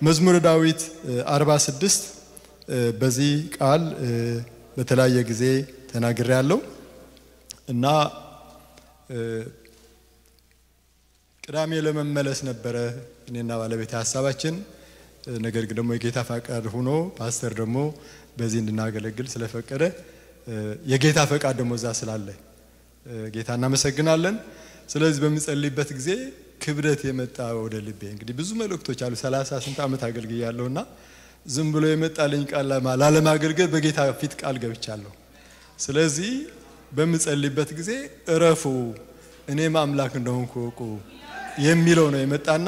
መዝሙረ ዳዊት 46 በዚህ ቃል በተለያየ ጊዜ ተናግሬያለሁ እና ቅዳሜ ለመመለስ ነበር እኔና ባለቤቴ ሐሳባችን ነገር ግን ደግሞ የጌታ ፈቃድ ሆኖ ፓስተር ደግሞ በዚህ እንድናገለግል ስለፈቀደ የጌታ ፈቃድ ደግሞ እዛ ስላለ ጌታ እናመሰግናለን ስለዚህ በሚጸልይበት ጊዜ ክብደት የመጣ ወደ ልቤ እንግዲህ ብዙ መልእክቶች አሉ 30 ስንት ዓመት አገልግያለሁና ዝም ብሎ የመጣልኝ ቃል ላለማገልገል በጌታ ፊት ቃል ገብቻለሁ ስለዚህ በሚጸልይበት ጊዜ እረፉ እኔም አምላክ እንደሆንኩ ወቁ የሚለው ነው የመጣና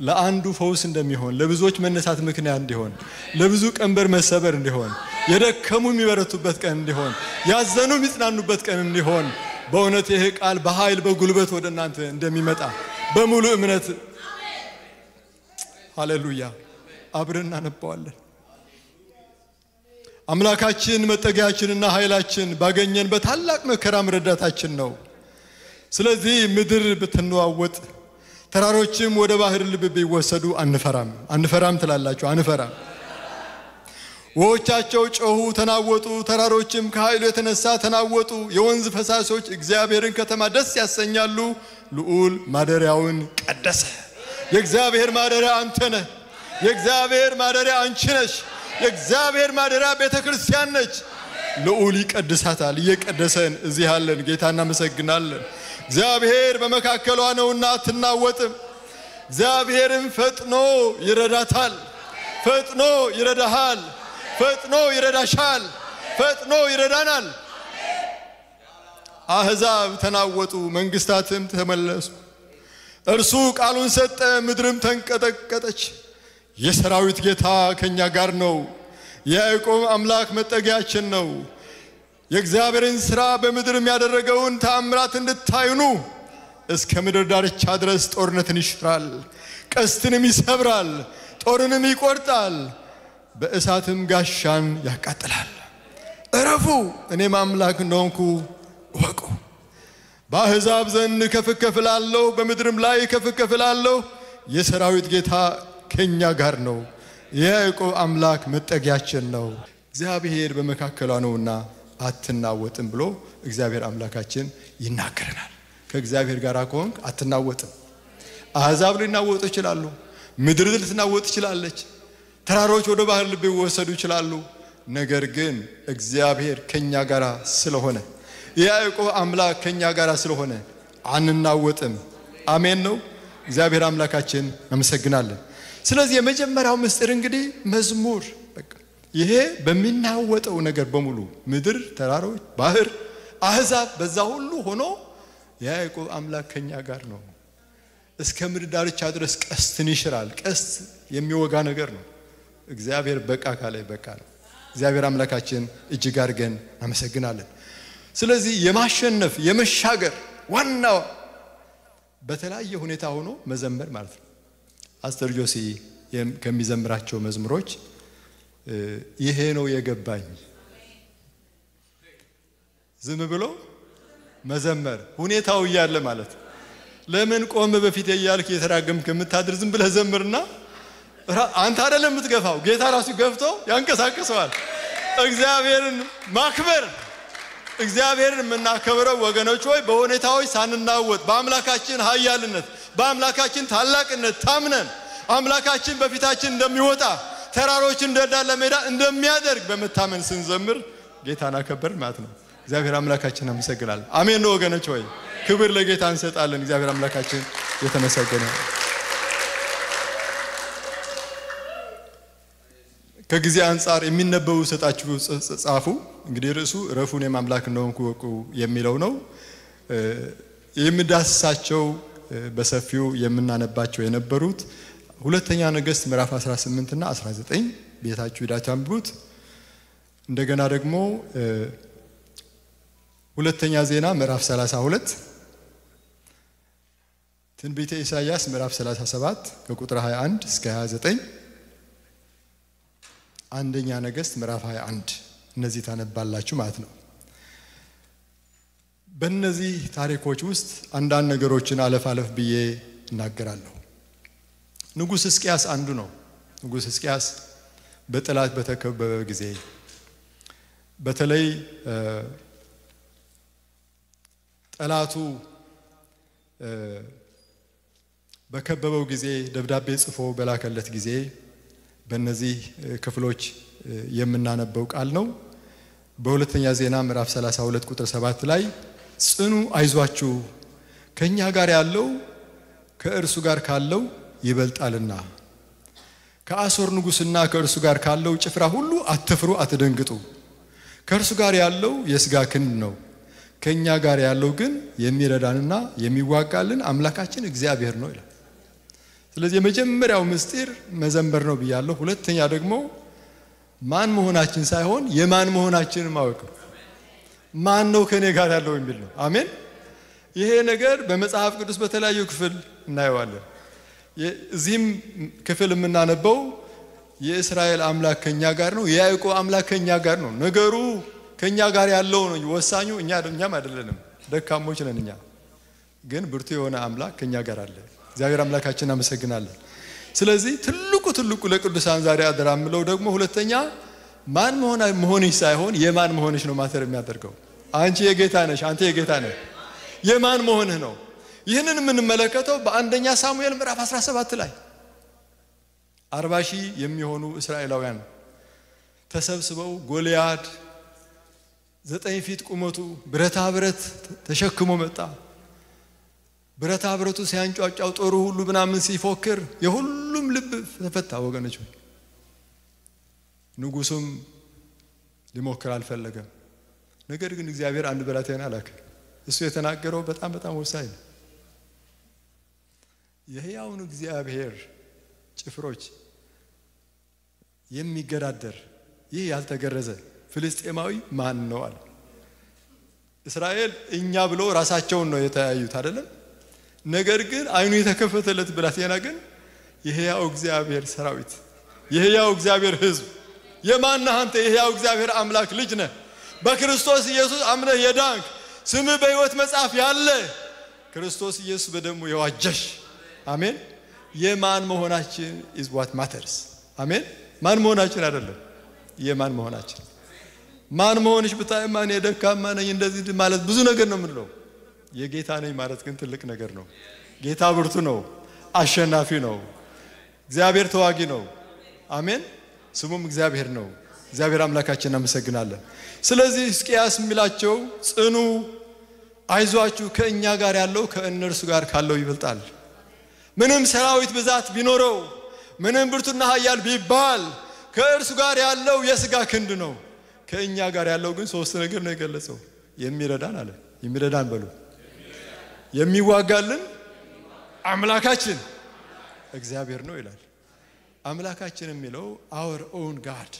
ለአንዱ ፈውስ እንደሚሆን ለብዙዎች መነሳት ምክንያት እንዲሆን ለብዙ ቀንበር መሰበር እንዲሆን የደከሙ የሚበረቱበት ቀን እንዲሆን ያዘኑ የሚጽናኑበት ቀን እንዲሆን በእውነት ይሄ ቃል በኃይል በጉልበት ወደ እናንተ እንደሚመጣ በሙሉ እምነት ሃሌሉያ አብረን እናነባዋለን አምላካችን መጠጊያችንና ኃይላችን ባገኘን በታላቅ መከራ ረዳታችን ነው ስለዚህ ምድር ብትነዋወጥ ተራሮችም ወደ ባህር ልብ ቢወሰዱ አንፈራም ትላላችሁ አንፈራም ወዎቻቸው ጮሁ ተናወጡ ተራሮችም ከኃይሉ የተነሳ ተናወጡ የወንዝ ፈሳሾች እግዚአብሔርን ከተማ ደስ ያሰኛሉ ልዑል ማደሪያውን ቀደሰ የእግዚአብሔር ማደሪያ አንተ ነህ የእግዚአብሔር ማደሪያ አንቺ ነሽ የእግዚአብሔር ማደሪያ ቤተክርስቲያን ነች ልዑል ይቀድሳታል እየቀደሰን እዚህ ያለን ጌታ እናመሰግናለን እግዚአብሔር በመካከሏ ነውና አትናወጥም እግዚአብሔርን ፈጥኖ ይረዳታል ፈጥኖ ይረዳሃል ፈጥኖ ይረዳሻል ፈጥኖ ይረዳናል አሕዛብ ተናወጡ መንግስታትም ተመለሱ እርሱ ቃሉን ሰጠ ምድርም ተንቀጠቀጠች የሰራዊት ጌታ ከኛ ጋር ነው የያዕቆብ አምላክ መጠጊያችን ነው የእግዚአብሔርን ሥራ በምድርም ያደረገውን ተአምራት እንድታዩኑ እስከ ምድር ዳርቻ ድረስ ጦርነትን ይሽራል ቀስትንም ይሰብራል ጦርንም ይቆርጣል በእሳትም ጋሻን ያቃጥላል እረፉ እኔም አምላክ እንደሆንኩ ወቁ በአሕዛብ ዘንድ ከፍከፍላለሁ በምድርም ላይ ከፍከፍላለሁ የሰራዊት ጌታ ከኛ ጋር ነው የያዕቆብ አምላክ መጠጊያችን ነው እግዚአብሔር በመካከሏ ነውና አትናወጥም ብሎ እግዚአብሔር አምላካችን ይናገረናል ከእግዚአብሔር ጋር ከሆንክ አትናወጥም አሕዛብ ሊናወጡ ይችላሉ ምድር ልትናወጥ ይችላልች ተራሮች ወደ ባህር ልብ ይወሰዱ ይችላሉ ነገር ግን እግዚአብሔር ከኛ ጋር ስለሆነ የያዕቆብ አምላክ ከኛ ጋር ስለሆነ አንናወጥም አሜን ነው እግዚአብሔር አምላካችን እናመሰግናለን ስለዚህ የመጀመሪያው ምስጢር እንግዲህ መዝሙር በቃ ይሄ በሚናወጠው ነገር በሙሉ ምድር ተራሮች ባህር አሕዛብ በዛ ሁሉ ሆኖ የያዕቆብ አምላክ ከኛ ጋር ነው እስከ ምድር ዳርቻ ድረስ ቀስትን ይሽራል ቀስት የሚወጋ ነገር ነው እግዚአብሔር በቃ ካለ በቃ ነው እግዚአብሔር አምላካችን እጅግ አድርገን እናመሰግናለን ስለዚህ የማሸነፍ የመሻገር ዋናው በተለያየ ሁኔታ ሆኖ መዘመር ማለት ነው አስተር ጆሲ ከሚዘምራቸው መዝሙሮች ይሄ ነው የገባኝ ዝም ብሎ መዘመር ሁኔታው ይያለ ማለት ለምን ቆም በፊት ያያልክ የተራገምክ የምታድር ዝም ብለህ ዘምርና አንተ አይደለም የምትገፋው ጌታ ራሱ ገፍቶ ያንቀሳቅሰዋል እግዚአብሔርን ማክበር እግዚአብሔርን መናከብረው ወገኖች ሆይ በሁኔታዎች ሳንናወጥ በአምላካችን ኃያልነት በአምላካችን ታላቅነት ታምነን አምላካችን በፊታችን እንደሚወጣ ተራሮችን እንደዳለ ሜዳ እንደሚያደርግ በመታመን ስንዘምር ጌታን አከበር ማለት ነው እግዚአብሔር አምላካችን እናመሰግናለን አሜን ነው ወገኖች ሆይ ክብር ለጌታ እንሰጣለን እግዚአብሔር አምላካችን የተመሰገነ ከጊዜ አንፃር የሚነበቡ ሰጣችሁ ጻፉ እንግዲህ ርዕሱ ረፉን የማምላክ እንደሆንኩ ወቁ የሚለው ነው የምዳስሳቸው በሰፊው የምናነባቸው የነበሩት ሁለተኛ ነገሥት ምዕራፍ 18 እና 19 ቤታችሁ ሄዳችሁ አንብቡት እንደገና ደግሞ ሁለተኛ ዜና ምዕራፍ 32 ትንቢተ ኢሳይያስ ምዕራፍ 37 ከቁጥር 21 እስከ 29 አንደኛ ነገሥት ምዕራፍ 21 እነዚህ ታነባላችሁ ማለት ነው በእነዚህ ታሪኮች ውስጥ አንዳንድ ነገሮችን አለፍ ብዬ እናገራለሁ ንጉስ ሕዝቅያስ አንዱ ነው ንጉሥ ሕዝቅያስ በጠላት በተከበበ ጊዜ በተለይ ጠላቱ በከበበው ጊዜ ደብዳቤ ጽፎ በላከለት ጊዜ በእነዚህ ክፍሎች የምናነበው ቃል ነው። በሁለተኛ ዜና ምዕራፍ 32 ቁጥር 7 ላይ ጽኑ አይዟችሁ ከኛ ጋር ያለው ከእርሱ ጋር ካለው ይበልጣልና ከአሦር ንጉሥና ከእርሱ ጋር ካለው ጭፍራ ሁሉ አትፍሩ አትደንግጡ ከእርሱ ጋር ያለው የሥጋ ክንድ ነው ከኛ ጋር ያለው ግን የሚረዳንና የሚዋጋልን አምላካችን እግዚአብሔር ነው ይላል። ስለዚህ የመጀመሪያው ምስጢር መዘምበር ነው ብያለሁ። ሁለተኛ ደግሞ ማን መሆናችን ሳይሆን የማን መሆናችን ማወቅ ነው። ማን ነው ከኔ ጋር ያለው የሚል ነው። አሜን። ይሄ ነገር በመጽሐፍ ቅዱስ በተለያዩ ክፍል እናየዋለን። እዚህም ክፍል የምናነበው የእስራኤል አምላክ ከኛ ጋር ነው፣ የያዕቆብ አምላክ ከኛ ጋር ነው። ነገሩ ከኛ ጋር ያለው ነው ወሳኙ። እኛም አይደለንም፣ ደካሞች ነን እኛ። ግን ብርቱ የሆነ አምላክ ከኛ ጋር አለ። እግዚአብሔር አምላካችን አመሰግናለን። ስለዚህ ትልቁ ለቅዱሳን ዛሬ አደራ ምለው ደግሞ ሁለተኛ ማን መሆንሽ ሳይሆን የማን መሆንሽ ነው ማተር የሚያደርገው። አንቺ የጌታ ነሽ፣ አንተ የጌታ ነህ። የማን መሆንህ ነው። ይህንን የምንመለከተው በአንደኛ ሳሙኤል ምዕራፍ 17 ላይ 40,000 የሚሆኑ እስራኤላውያን ተሰብስበው ጎልያድ 9 ፊት ቁመቱ ብረታ ብረት ተሸክሞ መጣ። ብረታ ብረቱ ሲያንጫጫው ጦሩ ሁሉ ምናምን ሲፎክር የሁሉም ልብ ተፈታ ወገኖች። ንጉሱም ሊሞክር አልፈለገም። ነገር ግን እግዚአብሔር አንድ ብላቴና ላከ። እሱ የተናገረው በጣም ወሳኝ ነው። የሕያውን እግዚአብሔር ጭፍሮች የሚገዳደር ይህ ያልተገረዘ ፍልስጤማዊ ማን ነው አለ። እስራኤል እኛ ብሎ ራሳቸውን ነው የተያዩት አይደለም። ነገር ግን አይኑ የተከፈተለት ብላቴና ግን የሕያው እግዚአብሔር ሰራዊት የሕያው እግዚአብሔር ሕዝብ የማን አንተ የሕያው እግዚአብሔር አምላክ ልጅ ነህ በክርስቶስ ኢየሱስ አምነህ የዳንክ ስምህ በሕይወት መጽሐፍ ያለ ክርስቶስ ኢየሱስ በደሙ የዋጀሽ። አሜን። የማን መሆናችን is what matters። አሜን። ማን መሆናችን አይደለም የማን መሆናችን። ማን መሆንሽ ብታይ ማን የደካማ ነኝ እንደዚህ ማለት ብዙ ነገር ነው የምንለው። የጌታ ነኝ ማለት ግን ትልቅ ነገር ነው። ጌታ ብርቱ ነው፣ አሸናፊ ነው፣ እግዚአብሔር ተዋጊ ነው። አሜን። ስሙም እግዚአብሔር ነው። እግዚአብሔር አምላካችን እናመሰግናለን። ስለዚህ ሕዝቅያስ የሚላቸው ጽኑ አይዟችሁ ከእኛ ጋር ያለው ከእነርሱ ጋር ካለው ይበልጣል። ምንም ሰራዊት ብዛት ቢኖረው ምንም ብርቱና ኃያል ቢባል ከእርሱ ጋር ያለው የሥጋ ክንድ ነው። ከእኛ ጋር ያለው ግን ሶስት ነገር ነው የገለጸው። የሚረዳን አለ። የሚረዳን በሉ የሚዋጋልን አምላካችን እግዚአብሔር ነው ይላል። አምላካችን የሚለው our own God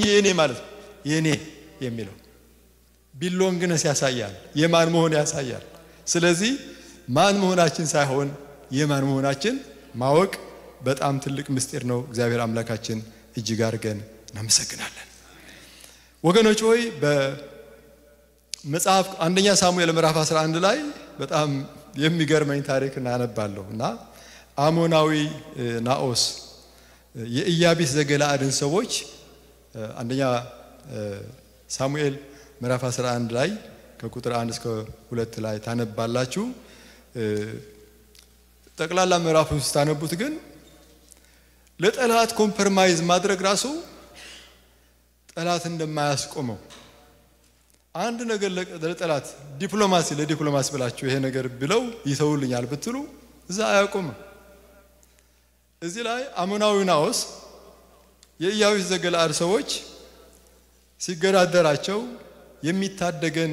የኔ ማለት የኔ የሚለው ቢሎንግነስ ያሳያል፣ የማን መሆን ያሳያል። ስለዚህ ማን መሆናችን ሳይሆን የማን መሆናችን ማወቅ በጣም ትልቅ ምስጢር ነው። እግዚአብሔር አምላካችን እጅግ አድርገን እናመሰግናለን። ወገኖች ሆይ በመጽሐፍ አንደኛ ሳሙኤል ምዕራፍ 11 ላይ በጣም የሚገርመኝ ታሪክ እናነባለሁ እና አሞናዊ ናኦስ የኢያቢስ ዘገለአድን ሰዎች አንደኛ ሳሙኤል ምዕራፍ 11 ላይ ከቁጥር 1 እስከ 2 ላይ ታነባላችሁ። ጠቅላላ ምዕራፉን ስታነቡት ግን ለጠላት ኮምፕሮማይዝ ማድረግ ራሱ ጠላት እንደማያስቆመው አንድ ነገር ለጠላት ለዲፕሎማሲ ብላችሁ ይሄ ነገር ብለው ይተውልኛል ብትሉ እዛ አያቆምም። እዚህ ላይ አሞናዊ ናኦስ የኢያቢስ ዘገለአድ ሰዎች ሲገዳደራቸው የሚታደገን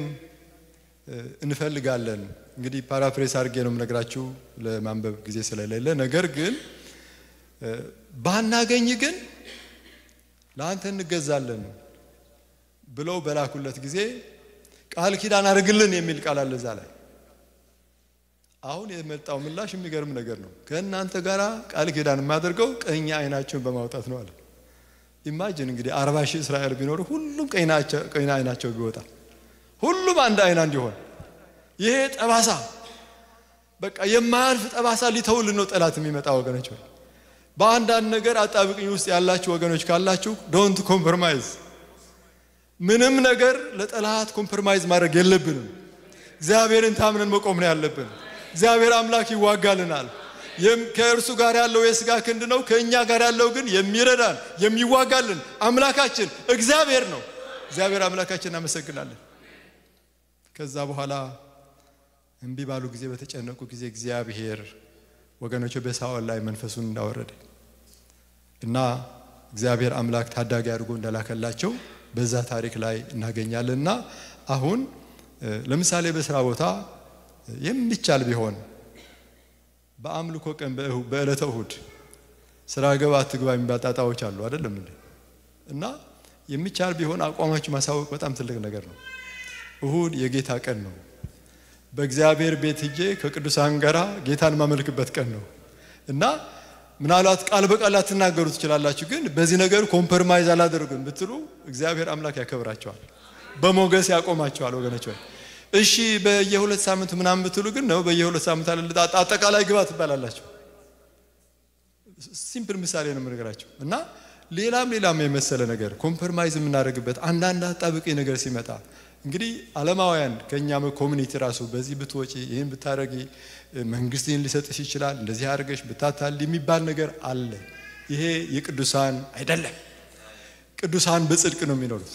እንፈልጋለን። እንግዲህ ፓራፍሬስ አድርጌ ነው የምነግራችሁ ለማንበብ ጊዜ ስለሌለ፣ ነገር ግን ባናገኝ ግን ለአንተ እንገዛለን ብለው በላኩለት ጊዜ ቃል ኪዳን አድርግልን የሚል ቃል አለ እዛ ላይ። አሁን የመጣው ምላሽ የሚገርም ነገር ነው። ከእናንተ ጋር ቃል ኪዳን የማደርገው ቀኝ አይናቸውን በማውጣት ነው አለ። ኢማጂን እንግዲህ 40,000 እስራኤል ቢኖሩ ሁሉም ቀኝ አይናቸው ቢወጣ ሁሉም አንድ አይና እንዲሆን ይሄ ጠባሳ በቃ የማያልፍ ጠባሳ ሊተውልን ነው ጠላት የሚመጣ ወገኖች። በአንዳንድ ነገር አጣብቅኝ ውስጥ ያላችሁ ወገኖች ካላችሁ ዶንት ኮምፕሮማይዝ ምንም ነገር ለጠላት ኮምፕሮማይዝ ማድረግ የለብንም እግዚአብሔርን ታምነን መቆም ነው ያለብን እግዚአብሔር አምላክ ይዋጋልናል ከእርሱ ጋር ያለው የሥጋ ክንድ ነው ከኛ ጋር ያለው ግን የሚረዳን የሚዋጋልን አምላካችን እግዚአብሔር ነው እግዚአብሔር አምላካችን እናመሰግናለን ከዛ በኋላ እንቢ ባሉ ጊዜ በተጨነቁ ጊዜ እግዚአብሔር ወገኖቹ በሳኦል ላይ መንፈሱን እንዳወረደ እና እግዚአብሔር አምላክ ታዳጊ አድርጎ እንደላከላቸው በዛ ታሪክ ላይ እናገኛለንና አሁን ለምሳሌ በስራ ቦታ የሚቻል ቢሆን በአምልኮ ቀን በእለተ እሁድ ስራ ገባ አትግባ የሚባጣጣዎች አሉ አይደለም እንዴ እና የሚቻል ቢሆን አቋማችሁ ማሳወቅ በጣም ትልቅ ነገር ነው እሁድ የጌታ ቀን ነው በእግዚአብሔር ቤት ሄጄ ከቅዱሳን ጋራ ጌታን ማመልክበት ቀን ነው እና ምናልባት ቃል በቃል አትናገሩ ትችላላችሁ ግን በዚህ ነገር ኮምፕሮማይዝ አላደርጉም ብትሉ እግዚአብሔር አምላክ ያከብራቸዋል በሞገስ ያቆማቸዋል ወገኖች እሺ በየሁለት ሳምንት ምናምን ብትሉ ግን ነው በየሁለት ሳምንት አጠቃላይ ግባ ትባላላችሁ ሲምፕል ምሳሌ ነው የምነግራችሁ እና ሌላም የመሰለ ነገር ኮምፕሮማይዝ የምናደርግበት አንዳንድ አጣብቂ ነገር ሲመጣ እንግዲህ ዓለማውያን ከኛም ኮሚኒቲ ራሱ በዚህ ብትወጪ ይሄን ብታረጊ መንግስትን ሊሰጥሽ ይችላል እንደዚህ አድርገሽ ብታታል የሚባል ነገር አለ ይሄ የቅዱሳን አይደለም ቅዱሳን በጽድቅ ነው የሚኖሩት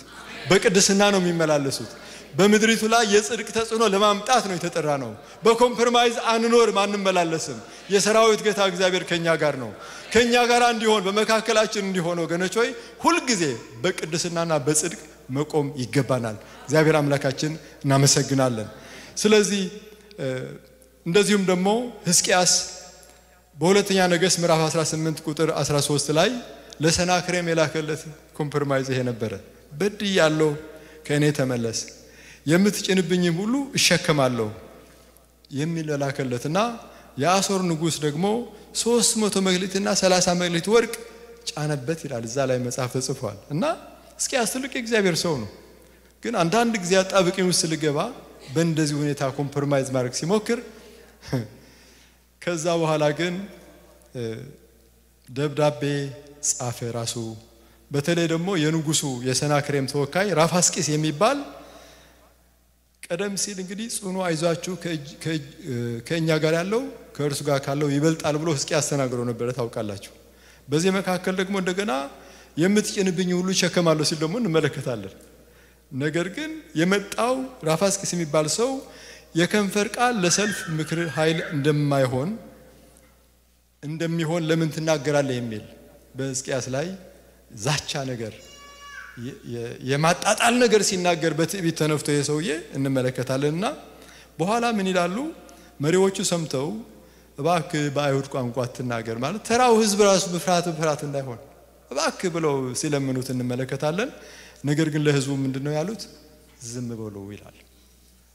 በቅድስና ነው የሚመላለሱት በመድሪቱ ላይ የጽድቅ ተጽዕኖ ለማምጣት ነው የተጠራ ነው በኮምፕሮማይዝ አንኖር ማንመላለስም የሰራዊት ጌታ እግዚአብሔር ከኛ ጋር ነው ከኛ ጋር እንዲሆን በመካከላችን እንዲሆን ወገኖች ሆይ ሁሉ ጊዜ በቅድስናና በጽድቅ መቆም ይገባናል እግዚአብሔር አምላካችን እናመሰግናለን ስለዚህ እንደዚሁም ደግሞ ሕዝቅያስ በሁለተኛ ነገሥት ምዕራፍ 18 ቁጥር 13 ላይ ለሰናክሬም የላከለት ኮምፕሮማይዝ ይሄ ነበር በድያለሁ ከኔ ተመለስ የምትጭንብኝም ሁሉ እሸከማለሁ የሚል ላከለትና የአሦር ንጉስ ደግሞ 300 መክሊትና 30 መክሊት ወርቅ ጫነበት ይላል እዛ ላይ መጽሐፍ ተጽፏል እና ሕዝቅያስ ትልቅ የእግዚአብሔር ሰው ነው ግን አንዳንድ ጊዜ አጣብቂኝ ውስጥ ልገባ በእንደዚህ ሁኔታ ኮምፕሮማይዝ ማድረግ ሲሞክር ከዛ በኋላ ግን ደብዳቤ ጻፈ ራሱ በተለይ ደግሞ የንጉሱ የሰናክሬም ተወካይ ራፋስቂስ የሚባል ቀደም ሲል እንግዲህ ጽኑ አይዟችሁ ከኛ ጋር ያለው ከእርሱ ጋር ካለው ይበልጣል ብሎ ሕዝቅያስ ተናግሮ ነበር ታውቃላችሁ በዚህ መካከል ደግሞ እንደገና የምትጭንብኝ ሁሉ ሸከማለሁ ሲል ደግሞ እንመለከታለን ነገር ግን የመጣው ራፋስቂስ የሚባል ሰው የከንፈር ቃል ለሰልፍ ምክር ኃይል እንደሚሆን ለምን ትናገራለህ የሚል በሕዝቅያስ ላይ ዛቻ ነገር የማጣጣል ነገር ሲናገር በትዕቢት ተነፍቶ የሰውዬ እንመለከታለንና በኋላ ምን ይላሉ መሪዎቹ ሰምተው እባክህ በአይሁድ ቋንቋ ትናገር ማለት ተራው ህዝብ ራሱ በፍርሃት እንዳይሆን እባክህ ብለው ሲለምኑት እንመለከታለን ነገር ግን ለህዝቡ ምንድነው ያሉት ዝም በሉ ይላል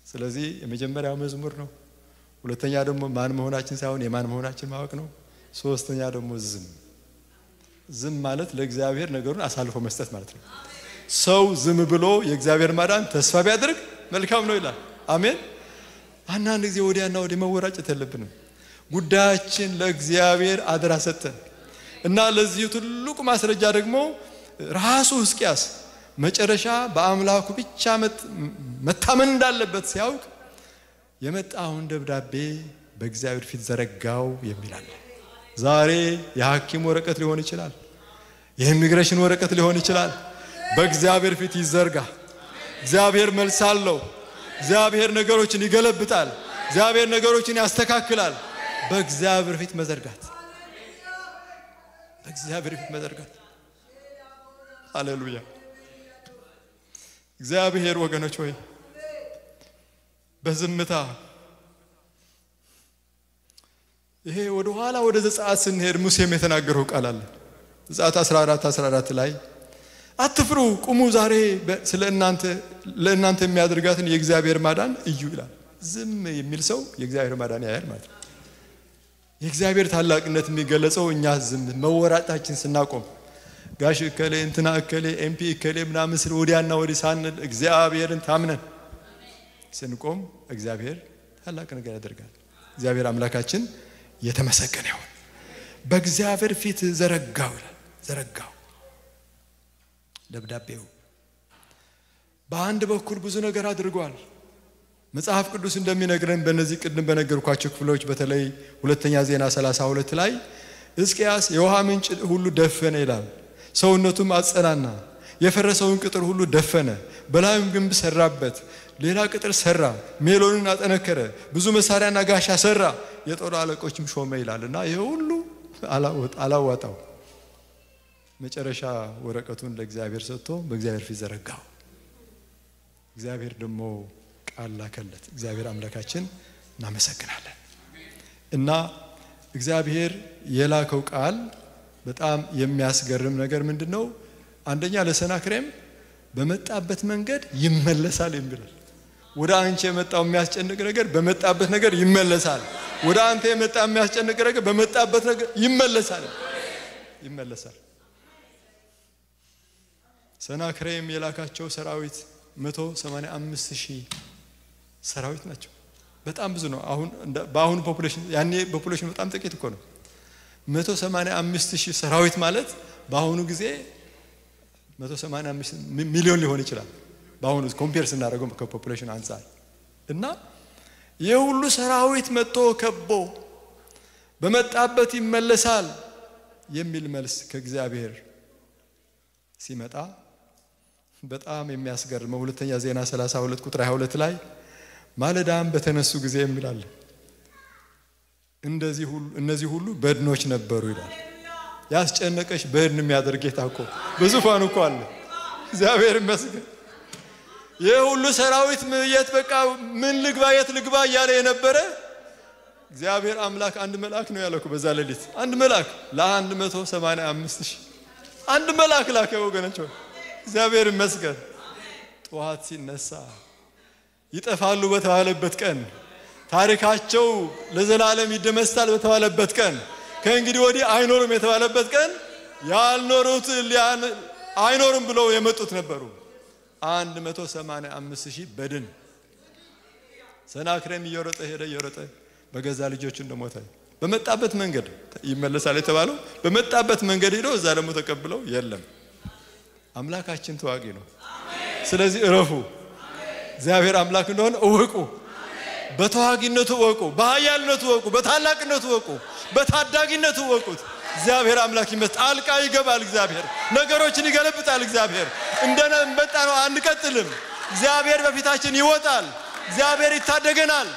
ስለዚህ የመጀመሪያው መዝሙር ነው ሁለተኛ ደግሞ ማን መሆናችን ሳይሆን የማን መሆናችን ማወቅ ነው ሶስተኛ ደግሞ ዝም ማለት ለእግዚአብሔር ነገሩን አሳልፎ መስጠት ማለት ነው ሰው ዝም ብሎ የእግዚአብሔር ማዳን ተስፋ ቢያደርግ መልካም ነው ይላል አሜን አንዳንድ ጊዜ ወዲያና ወዲህ መወራጨት የለብንም ጉዳያችን ለእግዚአብሔር አደራ ሰጠን እና ለዚህ ትልቁ ማስረጃ ደግሞ ራሱ ሕዝቅያስ መጨረሻ በአምላኩ ብቻ መታመን እንዳለበት ሲያውቅ የመጣውን ደብዳቤ በእግዚአብሔር ፊት ዘረጋው የሚላል ዛሬ የሐኪም ወረቀት ሊሆን ይችላል የኢሚግሬሽን ወረቀት ሊሆን ይችላል በእግዚአብሔር ፊት ይዘርጋ እግዚአብሔር መልስ አለው እግዚአብሔር ነገሮችን ይገለብጣል እግዚአብሔር ነገሮችን ያስተካክላል በእግዚአብሔር ፊት መዘርጋት ሃሌሉያ እግዚአብሔር ወገኖች ሆይ በዝምታ ይሄ ወደ ኋላ ወደ ዘጸአት ስንሄድ ሙሴም የተናገረው ቃል አለ ዘጸአት 14 ላይ አትፍሩ ቁሙ ዛሬ ለእናንተ የሚያደርጋትን የእግዚአብሔር ማዳን እዩ ይላል ዝም የሚል ሰው የእግዚአብሔር ማዳን ያያል ማለት ነው የእግዚአብሔር ታላቅነት የሚገለጸው እኛ ዝም መወራጣችን ስናቆም ጋሽ እከሌ እንትና እከሌ ኤምፒ እከሌ ምናምን ስለ ወዲያና ወዲህ ሳንል እግዚአብሔርን ታምነን ስንቆም እግዚአብሔር ታላቅ ነገር ያደርጋል እግዚአብሔር አምላካችን የተመሰገነ ይሁን በእግዚአብሔር ፊት ዘረጋው ደብዳቤው በአንድ በኩል ብዙ ነገር አድርጓል መጽሐፍ ቅዱስ እንደሚነግረን በእነዚህ ቅድም በነገርኳቸው ክፍሎች በተለይ ሁለተኛ ዜና 32 ላይ ሕዝቅያስ የውሃ ምንጭ ሁሉ ደፈነ ይላል ሰውነቱም አጸናና የፈረሰውን ቅጥር ሁሉ ደፈነ በላዩም ግንብ ሰራበት ሌላ ቅጥር ሰራ ሜሎንን አጠነከረ ብዙ መሳሪያና ጋሻ ሰራ የጦር አለቆችም ሾመ ይላልና ይሄ ሁሉ አላዋጣው መጨረሻ ወረቀቱን ለእግዚአብሔር ሰጥቶ በእግዚአብሔር ፊት ዘረጋው እግዚአብሔር ደግሞ ቃል ላከለት እግዚአብሔር አምላካችን እናመሰግናለን እና እግዚአብሔር የላከው ቃል በጣም የሚያስገርም ነገር ምንድነው አንደኛ ለሰናክሬም በመጣበት መንገድ ይመለሳል የሚላል ወደ አንቺ የመጣው የሚያስጨንቅ ነገር በመጣበት ነገር ይመለሳል ወደ አንተ የመጣው የሚያስጨንቅ ነገር በመጣበት ነገር ይመለሳል ሰናክሬም የላካቸው ሰራዊት 185,000 ሰራዊት ናቸው በጣም ብዙ ነው አሁን በአሁኑ ፖፑሌሽን ያኔ ፖፑሌሽን በጣም ጥቂት እኮ ነው 185,000 ሰራዊት ማለት በአሁኑ ጊዜ 185 ሚሊዮን ሊሆን ይችላል በአሁኑ ኮምፔር ስናደርገው ከፖፑሌሽን አንፃር እና የሁሉ ሰራዊት መጥቶ ከቦ በመጣበት ይመለሳል የሚል መልስ ከእግዚአብሔር ሲመጣ በጣም የሚያስገርመው ሁለተኛ ዜና 32 ቁጥር 22 ላይ ማለዳም በተነሱ ጊዜ የሚላል እነዚህ ሁሉ በድኖች ነበሩ ይላል ያስጨነቀሽ በድን የሚያደርግ ጌታ እኮ በዙፋኑ እኮ አለ እግዚአብሔር ይመስገን የሁሉ ሰራዊት የት በቃ ምን ልግባ የት ልግባ እያለ የነበረ እግዚአብሔር አምላክ አንድ መልአክ ነው ያለው በዛ ሌሊት አንድ መልአክ ለ185,000 አንድ መልአክ ላከ ወገኖች እግዚአብሔር ይመስገን ጧት ሲነሳ ይጠፋሉ በተባለበት ቀን ታሪካቸው ለዘላለም ይደመሳል በተባለበት ቀን ከእንግዲህ ወዲህ አይኖርም የተባለበት ቀን ያልኖሩት አይኖርም ብለው የመጡት ነበሩ 185,000 በድን ሰናክሬም እየሮጠ በገዛ ልጆቹ እንደሞተ በመጣበት መንገድ ይመለሳል የተባለው በመጣበት መንገድ ሄዶ እዛ ደግሞ ተቀብለው የለም አምላካችን ተዋጊ ነው ስለዚህ እረፉ እግዚአብሔር አምላክ እንደሆነ እወቁ በተዋጊነቱ እወቁ በኃያልነቱ እወቁ በታላቅነቱ እወቁ በታዳጊነቱ እወቁት እግዚአብሔር አምላክ ጣልቃ ይገባል እግዚአብሔር ነገሮችን ይገለብጣል እግዚአብሔር እንደነበጣ ነው አንቀጥልም እግዚአብሔር በፊታችን ይወጣል እግዚአብሔር ይታደገናል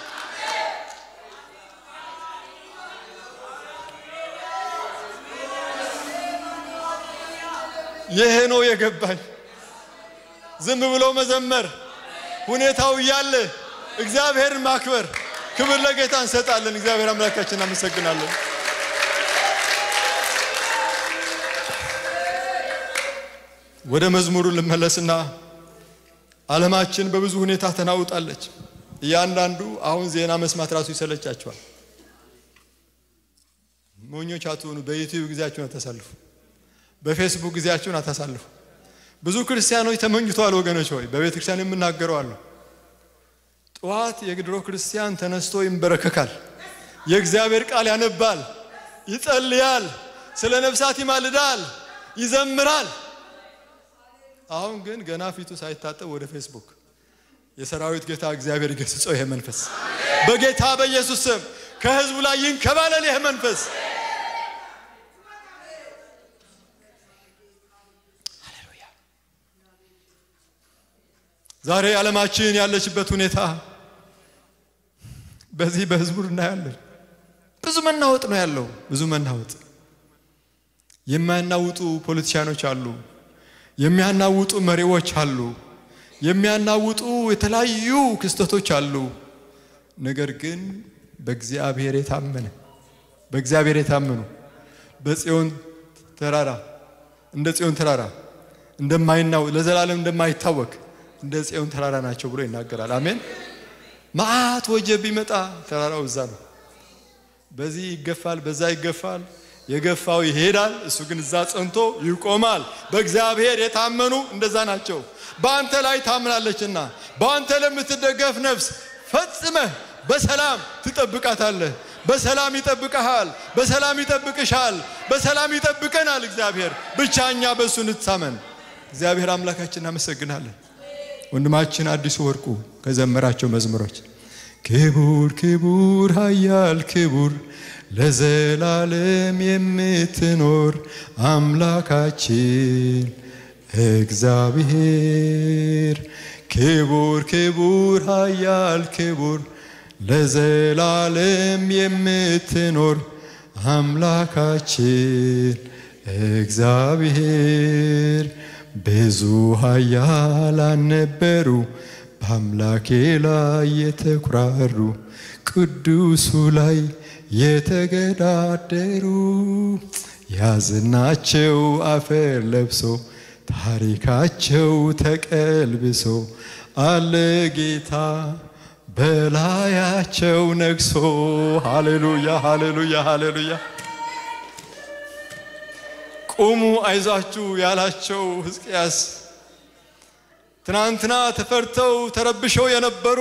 ይሄ ነው የገባኝ ዝም ብሎ መዘመር ሁኔታው ያለ እግዚአብሔር ማክበር ክብር ለጌታ እንሰጣለን እግዚአብሔር አምላካችን እናመሰግናለን ወደ መዝሙሩ ልመለስና ዓለማችን በብዙ ሁኔታ ተናውጣለች ያንዳንዱ አሁን ዜና መስማት ራሱ ይሰለቻቸዋል ሞኞች አትሆኑ በዩቲዩብ ጊዜያችሁን አታሳልፉ በፌስቡክ ጊዜያችሁን አታሳልፉ ብዙ ክርስቲያኖች ተመኝቷል ወገኖች ሆይ በቤተ ክርስቲያን የምናገረው አለ ጧት የግድሮ ክርስቲያን ተነስቶ ይንበረከካል የእግዚአብሔር ቃል ያነባል ይጸልያል ስለ ነፍሳት ይማልዳል ይዘምራል አሁን ግን ገና ፊቱ ሳይታጠብ ወደ ፌስቡክ የሰራዊት ጌታ እግዚአብሔር ይገስጸው ይሄ መንፈስ በጌታ በኢየሱስ ስም ከህዝቡ ላይ ይንከባለል ይሄ መንፈስ ሃሌሉያ ዛሬ ዓለማችን ያለችበት ሁኔታ በዚህ በህዝቡ እናያለን ብዙ መናወጥ ነው ያለው ብዙ መናወጥ የማያናውጡ ፖለቲሻኖች አሉ የሚያናውጡ መሪዎች አሉ የሚያናውጡ የተለያዩ ክስተቶች አሉ ነገር ግን በእግዚአብሔር የታመኑ በጽዮን ተራራ እንደ ጽዮን ተራራ እንደማይናው ለዘላለም እንደማይታወክ እንደ ጽዮን ተራራ ናቸው ብሎ ይናገራል አሜን ማአት ወጀብ ቢመጣ ተራራው እዛ ነው በዚህ ይገፋል በዛ ይገፋል የገፋው ይሄዳል እሱ ግን እዛ ጸንቶ ይቆማል በእግዚአብሔር የታመኑ እንደዛ ናቸው በአንተ ላይ ታምናለችና በአንተ ለምትደገፍ ነፍስ ፈጽመህ በሰላም ትጠብቃታለህ በሰላም ይጠብቀሃል በሰላም ይጠብቅሻል በሰላም ይጠብቀናል እግዚአብሔር ብቻኛ በሱ እንታመን እግዚአብሔር አምላካችን እናመሰግናለን ወንድማችን አዲሱ ወርቁ ከዘመራቸው መዝሙሮች ክቡር ክቡር ኃያል ክቡር ለዘላለም የምትኖር አምላካችን እግዚአብሔር ክቡር ክቡር ኃያል ክቡር ለዘላለም የምትኖር አምላካችን እግዚአብሔር ብዙ ኃያላን ነበሩ በአምላኬ ላይ የተኩራሩ ቅዱሱ ላይ የተገዳደሩ ያዝናቸው አፈር ለብሶ ታሪካቸው ተቀልብሶ አለ ጌታ በላያቸው ነግሶ ሃሌሉያ ሃሌሉያ ሃሌሉያ ቁሙ አይዟችሁ ያላቸው ሕዝቅያስ ትናንትና ተፈርተው ተረብሸው የነበሩ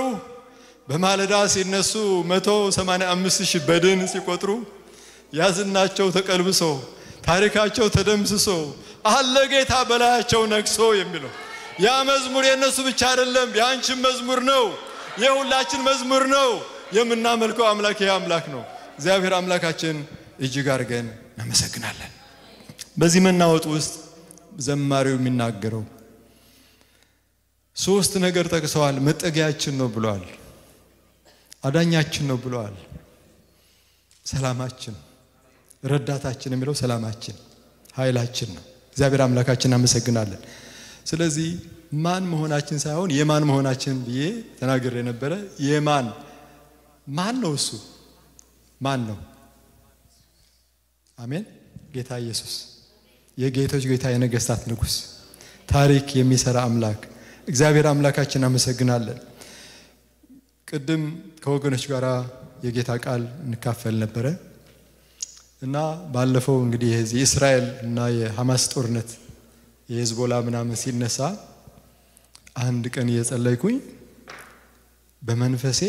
በማለዳ ሲነሱ 185,000 በድን ሲቆጥሩ ያዝናቸው ተቀልብሶ ታሪካቸው ተደምስሶ አለ ጌታ በላያቸው ነግሶ የሚለው ያ መዝሙር የነሱ ብቻ አይደለም ያንቺም መዝሙር ነው የሁላችን መዝሙር ነው የምናመልከው አምላክ አምላክ ነው እግዚአብሔር አምላካችን እጅግ አድርገን እናመሰግናለን በዚህ መናወጥ ውስጥ ዘማሪው የሚናገረው ሶስት ነገር ጠቅሰዋል መጠጊያችን ነው ብለዋል አዳኛችን ነው ብለዋል ሰላማችን ረዳታችን የሚለው ሰላማችን ኃይላችን ነው እግዚአብሔር አምላካችን እናመሰግናለን ስለዚህ ማን መሆናችን ሳይሆን የማን መሆናችን ብዬ ተናግሬ ነበር የማን ማን ነው እሱ ማን ነው አሜን ጌታ ኢየሱስ የጌቶች ጌታ የነገስታት ንጉስ ታሪክ የሚሰራ አምላክ እግዚአብሔር አምላካችን እናመሰግናለን ቅድም ከወገኖች ጋራ የጌታ ቃል እንካፈል ነበር እና ባለፈው እንግዲህ የዚህ እስራኤል እና የሐማስ ጦርነት የሄዝቦላ ምናምን ሲነሳ አንድ ቀን እየጸለይኩኝ በመንፈሴ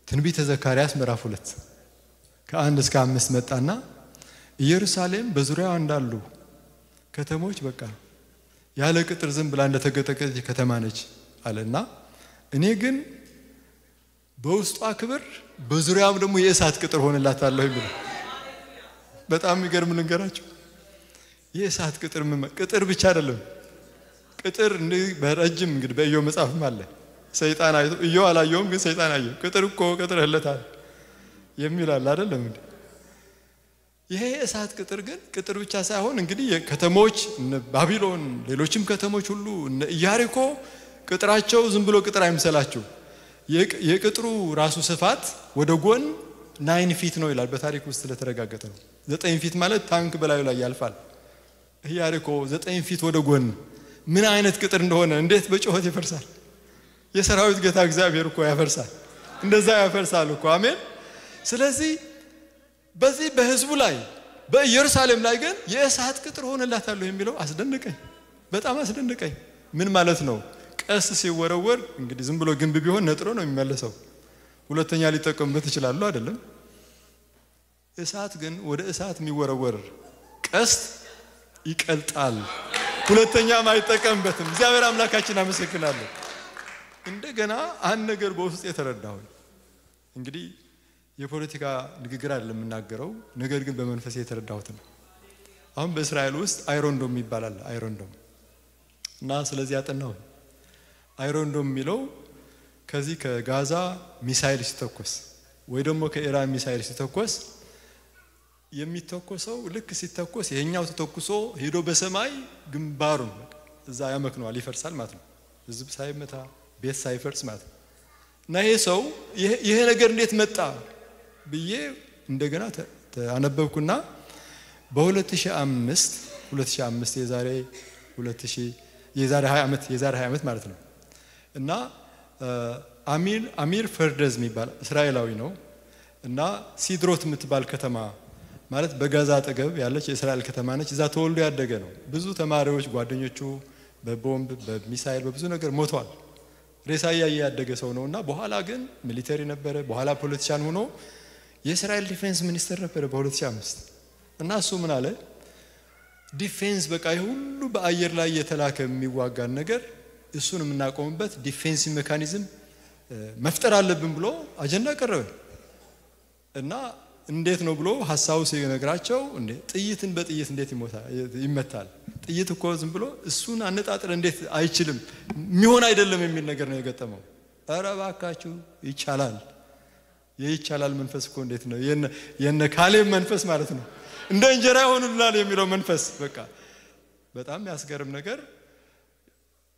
ትንቢተ ዘካርያስ ምዕራፍ 2 ከ1 እስከ 5 መጣና ኢየሩሳሌም በዙሪያው እንዳሉ ከተሞች በቃ ያለ ቅጥር ዝም ብላ እንደተገጠቀች ከተማ ነች አለና እኔ ግን በውስጧ ክብር በዙሪያው ደግሞ የእሳት ቅጥር ሆነላታለሁ ይብሉ በጣም ይገርም ልንገራችሁ የእሳት ቅጥር ብቻ አይደለም ቅጥር እንደ በረጅም እንግዲህ በኢዮ መጽሐፍም አለ ሰይጣን አይቶ ኢዮ አላየውም ግን ሰይጣን አየው ቅጥር እኮ ቅጥርህለታል የሚላል አይደለም እንዴ ይሄ እሳት ቅጥር ግን ቅጥር ብቻ ሳይሆን እንግዲህ የከተሞች ባቢሎን ሌሎችም ከተሞች ሁሉ ኢያሪኮ ቅጥራቸው ዝም ብሎ ቅጥር አይምሰላችሁ የቅጥሩ ራሱ ስፋት ወደ ጎን 9 ፊት ነው ይላል በታሪክ ውስጥ ስለተረጋገጠ ነው 9 ፊት ማለት ታንክ በላዩ ላይ ያልፋል ኢያሪኮ 9 ፊት ወደ ጎን ምን አይነት ቅጥር እንደሆነ እንዴት በጮህት ይፈርሳል የሰራዊት ጌታ እግዚአብሔር እኮ ያፈርሳል እንደዛ ያፈርሳል እኮ አሜን ስለዚህ በዚህ በህዝቡ ላይ በኢየሩሳሌም ላይ ግን የእሳት ቅጥር ሆነላታለሁ የሚለው አስደነቀኝ በጣም አስደነቀኝ ምን ማለት ነው ቀስ ሲወረወር እንግዲህ ዝም ብሎ ግንብ ቢሆን ነጥሮ ነው የሚመለሰው ሁለተኛ ሊጠቀምበት ይችላል አይደለም እሳት ግን ወደ እሳት የሚወረወር ቀስት ይቀልጣል ሁለተኛ ማይጠቀምበትም እግዚአብሔር አምላካችን አመሰግናለሁ እንደገና አንድ ነገር በውስጥ የተረዳው እንግዲህ የፖለቲካ ንግግር አይደለም የምናገረው ነገር ግን በመንፈስ የተረዳሁት ነው አሁን በእስራኤል ውስጥ አይሮንዶም ይባላል አይሮንዶም እና ስለዚህ ያጠናው አይሮንዶም የሚለው ከዚህ ከጋዛ ሚሳኤል ሲተኮስ ወይ ደግሞ ከኢራን ሚሳኤል ሲተኮስ የሚተኮሰው ልክ ሲተኮስ ይሄኛው ተተኩሶ ሄዶ በሰማይ ግንባሩን እዛ ያመክነዋል ይፈርሳል ማለት ነው ህዝብ ሳይመታ ቤት ሳይፈርስ ማለት ነው እና ይሄ ሰው ይሄ ነገር እንዴት መጣ ብዬ እንደገና አነበብኩና በ2005 የዛሬ 20 ዓመት ማለት ነው እና አሚር ፈርደዝ የሚባል እስራኤላዊ ነው እና ሲድሮት የምትባል ከተማ ማለት በጋዛ አጠገብ ያለች የእስራኤል ከተማ ነች እዛ ተወልዶ ያደገ ነው ብዙ ተማሪዎች ጓደኞቹ በቦምብ በሚሳኤል በብዙ ነገር ሞተዋል ሬሳያ ያደገ ሰው ነውና በኋላ ግን ሚሊተሪ ነበረ በኋላ ፖለቲሻን ሆኖ የእስራኤል ዲፌንስ ሚኒስተር ነበር በ2005 እና እሱ ምን አለ ዲፌንስ በቃ ሁሉ በአየር ላይ የተላከ የሚዋጋን ነገር እሱን የምናቆምበት ዲፌንስ ሜካኒዝም መፍጠር አለብን ብሎ አጀንዳ ቀረበ እና እንዴት ነው ብሎ ሐሳቡ ሲነግራቸው እንዴ ጥይትን በጥይት እንዴት ይመታል ጥይት እኮ ዝም ብሎ እሱን አነጣጥር እንዴት አይችልም የሚሆን አይደለም የሚል ነገር ነው የገጠመው ኧረ ባካችሁ ይቻላል የይቻላል መንፈስ እኮ እንዴት ነው የነ ካሌብ መንፈስ ማለት ነው እንደ እንጀራ ሆኖልናል የሚለው መንፈስ በቃ በጣም ያስገርም ነገር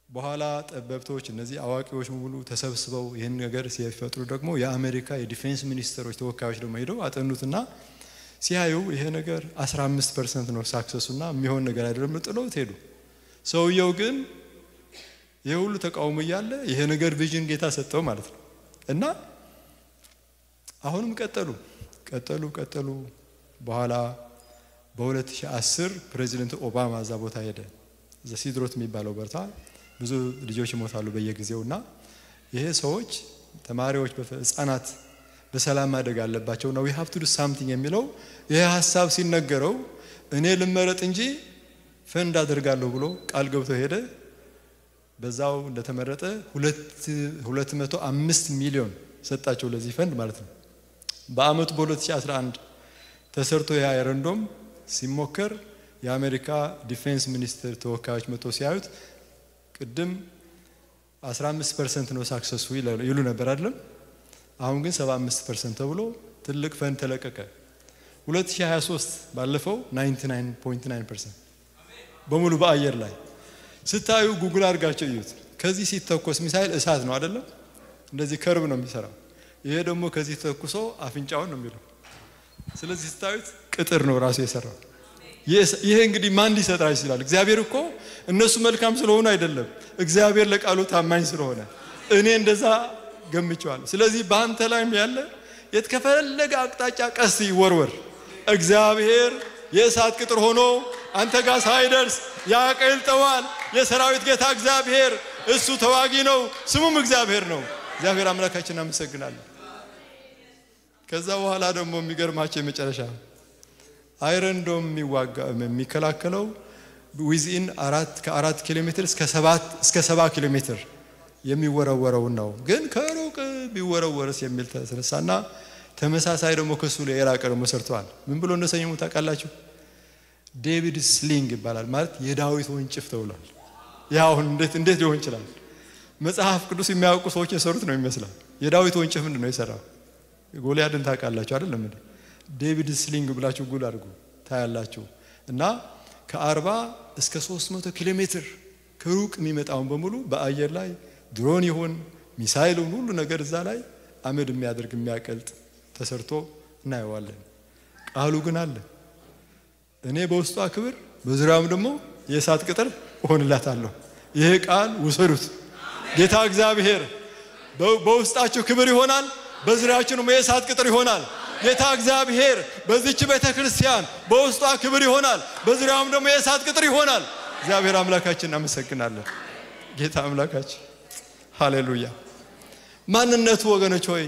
በኋላ ጠበብቶች እነዚህ አዋቂዎች ሙሉ ተሰብስበው ይሄን ነገር ሲፈጥሩ ደግሞ የአሜሪካ የዲፌንስ ሚኒስተሮች ተወካዮች ደግሞ ሄደው አጠኑትና ሲያዩ ይሄ ነገር 15% ነው ሳክሰሱና የሚሆን ነገር አይደለም ጥሎት ሄዱ ሰውየው ግን የሁሉ ተቃውሞ ያለ ይሄ ነገር ቪዥን ጌታ ሰጠው ማለት ነው እና አሁንም ቀጠሉ በኋላ በ2010 ፕሬዚደንት ኦባማ ዛ ቦታ ሄደ ዘሲድሮት የሚባለው በርታ ብዙ ልጆች ይሞታሉ በየጊዜውና ይሄ ሰዎች ተማሪዎች በህፃናት በሰላም ማደግ አለባቸው ነው we have to do something የሚለው ይሄ ሐሳብ ሲነገረው እኔ ልመረጥ እንጂ ፈንድ አደርጋለሁ ብሎ ቃል ገብቶ ሄደ በዛው እንደተመረጠ 205 ሚሊዮን ሰጣቸው ለዚህ ፈንድ ማለት ነው በአመቱ በ2011 ተሰርቶ ያ ረንዶም ሲሞከር የአሜሪካ ዲፌንስ ሚኒስተር ተወካዮች መጥቶ ሲያዩት ቅድም 15% ነው ሳክሰሱ ይሉ ነበር አይደለም አሁን ግን 75% ተብሎ ትልቅ ፈንድ ተለቀቀ 2023 ባለፈው 99.9% በሙሉ በአየር ላይ ስታዩ ጉግል አድርጋቸው ይዩት ከዚህ ሲተኮስ ሚሳኤል እሳት ነው አይደለም እንደዚህ ከርብ ነው የሚሰራው ይሄ ደግሞ ከዚህ ተኩሶ አፍንጫውን ነው የሚለው ስለዚህ ስታዩት ቅጥር ነው ራሱ የሰራው ይሄ እንግዲህ ማን ሊሰጣ ይችላል እግዚአብሔር እኮ እነሱ መልካም ስለሆነ አይደለም እግዚአብሔር ለቃሉ ታማኝ ስለሆነ እኔ እንደዛ ገምቻለሁ ስለዚህ ባንተ ላይም ያለ የተከፈለገ አቅጣጫ ቀስ ይወርወር እግዚአብሔር የእሳት ቅጥር ሆኖ አንተ ጋር ሳይደርስ ያቀልጠዋል የሰራዊት ጌታ እግዚአብሔር እሱ ተዋጊ ነው ስሙም እግዚአብሔር ነው እግዚአብሔር አምላካችን አመሰግናለሁ ከዛ በኋላ ደግሞ የሚገርማቸው የመጨረሻ አይረንዶም የሚከላከለው within 4 ኪሎ ሜትር እስከ 7 ኪሎ ሜትር የሚወረወረው ነው ግን ከሩቅ ቢወረወርስ የሚል ተነሳና ተመሳሳይ ደግሞ ከሱ ላይ የራቀ ደግሞ ሰርቷል ምን ብሎ እንደሰየሙ ታውቃላችሁ ዴቪድ ስሊንግ ይባላል ማለት የዳዊት ወንጭፍ ተብሏል ያው እንዴት ሊሆን ይችላል መጽሐፍ ቅዱስ የሚያውቁ ሰዎች የሰሩት ነው ይመስላል የዳዊት ወንጭፍ ምንድነው የሰራው ጎልያድን ታውቃላችሁ አይደለም እንዴ ዴቪድ ስሊንግ ብላችሁ ጉል አድርጉ ታያላችሁ እና ከ40 እስከ 300 ኪሎ ሜትር ከሩቅ የሚመጣውን በሙሉ በአየር ላይ ድሮን ይሁን ሚሳኤሉን ሁሉ ነገር እዛ ላይ አመድ የሚያደርግ የሚያቀልጥ ተሰርቶ እናየዋለን ቃሉ ግን አለ እኔ በውስጧ ክብር በዙሪያውም ደግሞ የእሳት ቅጥር ሆንላታለሁ ይሄ ቃል ውሰዱት ጌታ እግዚአብሔር በውስጣችሁ ክብር ይሆናል በዙሪያችሁም የእሳት ቅጥር ይሆናል ጌታ እግዚአብሔር በዚህች ቤተክርስቲያን በውስጧ ክብር ይሆናል በዙሪያውም ደግሞ የእሳት ቅጥር ይሆናል እግዚአብሔር አምላካችን እናመሰግናለን ጌታ አምላካችን ሃሌሉያ ማንነቱ ወገኖች ሆይ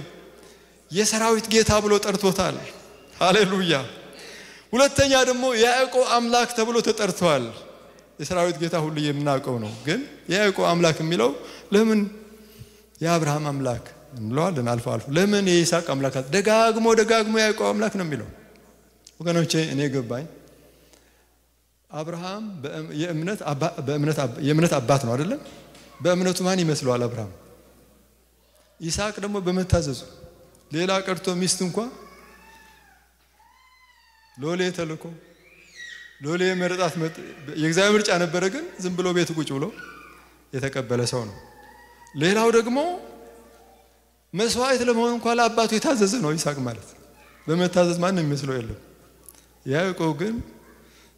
የሰራዊት ጌታ ብሎ ጠርቶታል ሃሌሉያ ሁለተኛ ደግሞ ያዕቆብ አምላክ ተብሎ ተጠርቷል የሰራዊት ጌታ ሁሉ የምናውቀው ነው ግን ያዕቆብ አምላክ የሚለው ለምን የአብርሃም አምላክ እንለዋለን አልፎ ለምን የይስሐቅ አምላክ ደጋግሞ ያዕቆብ አምላክ ነው የሚለው ወገኖቼ እኔ ገባኝ አብርሃም የእምነት አባት ነው አይደለም በእምነቱ ማን ይመስለዋል አብርሃም ይስሐቅ ደግሞ በመታዘዙ ሌላ ቀርቶ ሚስት እንኳን ሎሌ ተልኮ ሎሌ መርጣት የእግዚአብሔር ምርጫ ነበረ ግን ዝም ብሎ ቤት ቁጭ ብሎ የተቀበለ ሰው ነው ሌላው ደግሞ መስዋዕት ለመሆን እንኳን ለአባቱ የታዘዘ ነው ይስሐቅ ማለት በመታዘዝ ማንም ይመስለው የለም ያዕቆብ ግን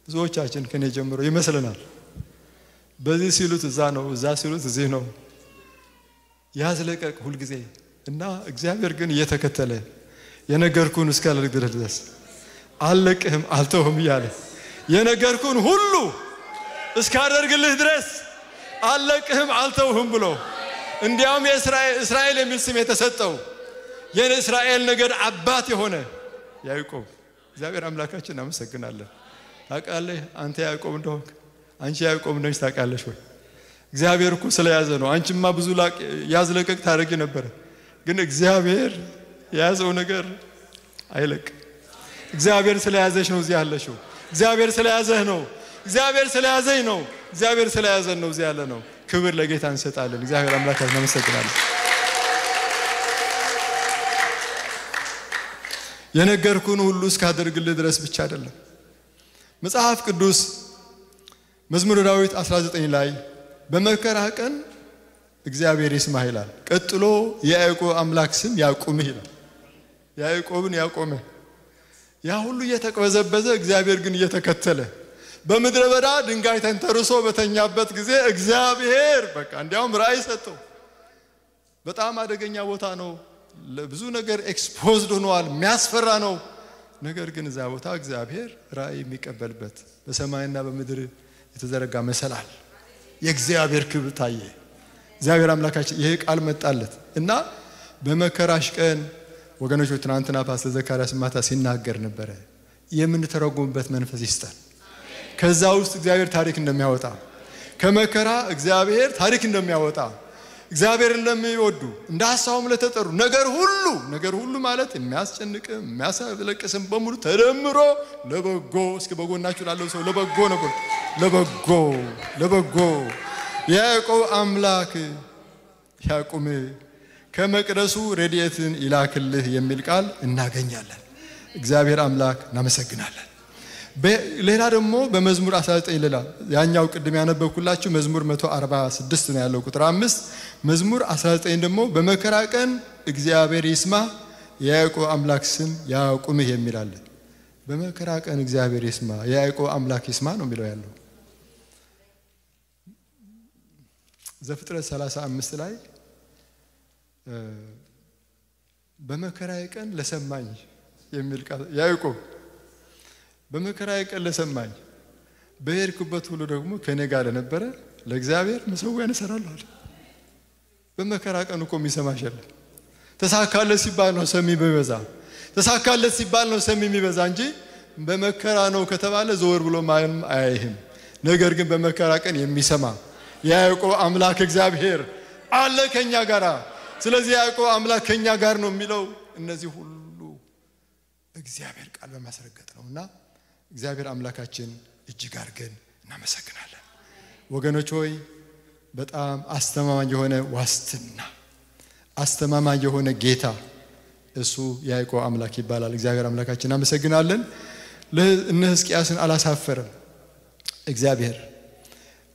ብዙዎቻችን ከኔ ጀምሮ ይመስለናል በዚህ ሲሉት እዛ ነው እዛ ሲሉት እዚህ ነው ያዝለቀቅ ሁሉ ጊዜ እና እግዚአብሔር ግን እየተከተለ የነገርኩን እስካልክ ድረስ አልለቅህም አልተውህም ያለ የነገርኩን ሁሉ እስካደርግልህ ድረስ አልለቅህም አልተውህም ብሎ እንዲያውም እስራኤል የሚል ስም የተሰጠው የእስራኤል ነገድ አባት የሆነ ያዕቆብ እግዚአብሔር አምላካችን እናመሰግናለን ታውቃለህ አንተ ያዕቆብ እንደሆንክ አንቺ ያዕቆብ እንደሆንሽ ታውቃለሽ ወይ እግዚአብሔር እኮ ስለያዘ ነው አንቺማ ብዙ ያዝለቀቅ ታረጊ ነበር ግን እግዚአብሔር የያዘው ነገር አይለቅ እግዚአብሔር ስለያዘሽ ነው እዚህ ያለሽው እግዚአብሔር ስለያዘህ ነው እግዚአብሔር ስለያዘኝ ነው እግዚአብሔር ስለያዘን ነው እዚህ ያለ ነው ክብር ለጌታ እንሰጣለን እግዚአብሔር አምላካችን እናመሰግናለን የነገርኩን ሁሉ እስካደርግልህ ድረስ ብቻ አይደለም መጽሐፍ ቅዱስ መዝሙረ ዳዊት 19 ላይ በመከራ ቀን እግዚአብሔር ይስማህ ይላል ቀጥሎ የያዕቆብ አምላክ ስም ያቁምህ ይላል ያዕቆብን ያቆመ ያ ሁሉ እየተቀበዘበዘ እግዚአብሔር ግን እየተከተለ በመድረ በዳ ድንጋይ ተንተርሶ በተኛበት ጊዜ እግዚአብሔር በቃ እንዲያውም ራእይ ሰጠው በጣም አደገኛ ቦታ ነው ለብዙ ነገር ኤክስፖዝድ ሆኗል የሚያስፈራ ነው ነገር ግን እዛ ቦታ እግዚአብሔር ራእይ የሚቀበልበት በሰማይና በምድር የተዘረጋ መሰላል የእግዚአብሔር ክብር ታየ እግዚአብሔር አምላካችን ይሄ ቃል መጣለት እና በመከራሽ ቀን ወገኖች ትናንትና ፓስተር ዘካርያስ ማታ ሲናገር ነበር የምንተረጉምበት መንፈስ ይስጠን ከዛ ውስጥ እግዚአብሔር ታሪክ እንደሚያወጣ ከመከራ እግዚአብሔር ታሪክ እንደሚያወጣ እግዚአብሔር እንደሚወዱ እንዳሳውም ለተጠሩ ነገር ሁሉ ማለት የሚያስጨንቅም የሚያሳለቅስም በሙሉ ተደምሮ ለበጎ እስከ በጎናችሁ ላለው ሰው ለበጎ ነበር ለበጎ ያዕቆብ አምላክ ያቁም ከመቅደሱ ረድኤትን ይላክልህ የሚል ቃል እናገኛለን እግዚአብሔር አምላክ እናመሰግናለን ሌላ ደግሞ በመዝሙር 19 ሌላ ያኛው ቅድም ያነበብኩላችሁ መዝሙር 146 ነው ያለው ቁጥር 5 መዝሙር 19 ደግሞ በመከራ ቀን እግዚአብሔር ይስማ የያዕቆብ አምላክ ስም ያቁምህ የሚል አለ በመከራ ቀን እግዚአብሔር ይስማ የያዕቆብ አምላክ ይስማ ነው የሚለው ያለው ዘፍጥረት 35 ላይ በመከራዬ ቀን ለሰማኝ የሚል ቃል ያዕቆብ በመከራዬ ቀን ለሰማኝ በሄድኩበት ሁሉ ደግሞ ከኔ ጋር ለነበረ ለእግዚአብሔር መሰዊያን እሰራለሁ አለ በመከራ ቀን እኮ የሚሰማሽ የለም ተሳካለት ሲባል ነው ሰሚ በበዛ ተሳካለት ሲባል ነው ሰሚ የሚበዛ እንጂ በመከራ ነው ከተባለ ዘወር ብሎ ማንም አያይህም ነገር ግን በመከራ ቀን የሚሰማ ያዕቆብ አምላክ እግዚአብሔር አለ ከኛ ጋር ስለዚህ ያዕቆብ አምላክ ከኛ ጋር ነው የሚለው እነዚህ ሁሉ እግዚአብሔር ቃል በማስረገጥ ነውና እግዚአብሔር አምላካችን እጅግ አድርገን እናመሰግናለን ወገኖች ሆይ በጣም አስተማማኝ የሆነ ዋስትና አስተማማኝ የሆነ ጌታ እሱ ያዕቆብ አምላክ ይባላል እግዚአብሔር አምላካችን እናመሰግናለን ለእነ ሕዝቅያስን አላሳፈረም እግዚአብሔር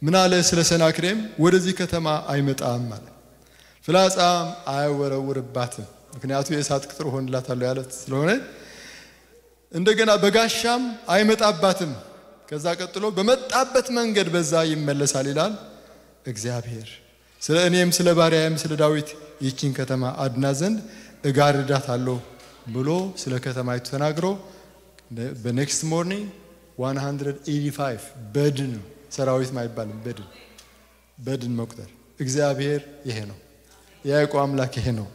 ምን አለ ስለ ሰናክሬም ወደዚህ ከተማ አይመጣም ማለት ፍላጻም አይወረውርባትም ምክንያቱም የእሳት ቅጥር ሆንላታለሁ ያለ ስለሆነ እንደገና በጋሻም አይመጣባትም ከዛ ቀጥሎ በመጣበት መንገድ በዛ ይመለሳል ይላል እግዚአብሔር ስለ እኔም ስለ ባሪያዬም ስለ ዳዊት ይህችን ከተማ አድና ዘንድ እጋርዳታለሁ ብሎ ስለ ከተማይቱ ተናግሮ በኔክስት ሞርኒንግ 185 በድን ሰራዊት ማይባልም በድን መቁጠር እግዚአብሔር ይሄ ነው ያዕቆብ አምላክ ይሄ ነው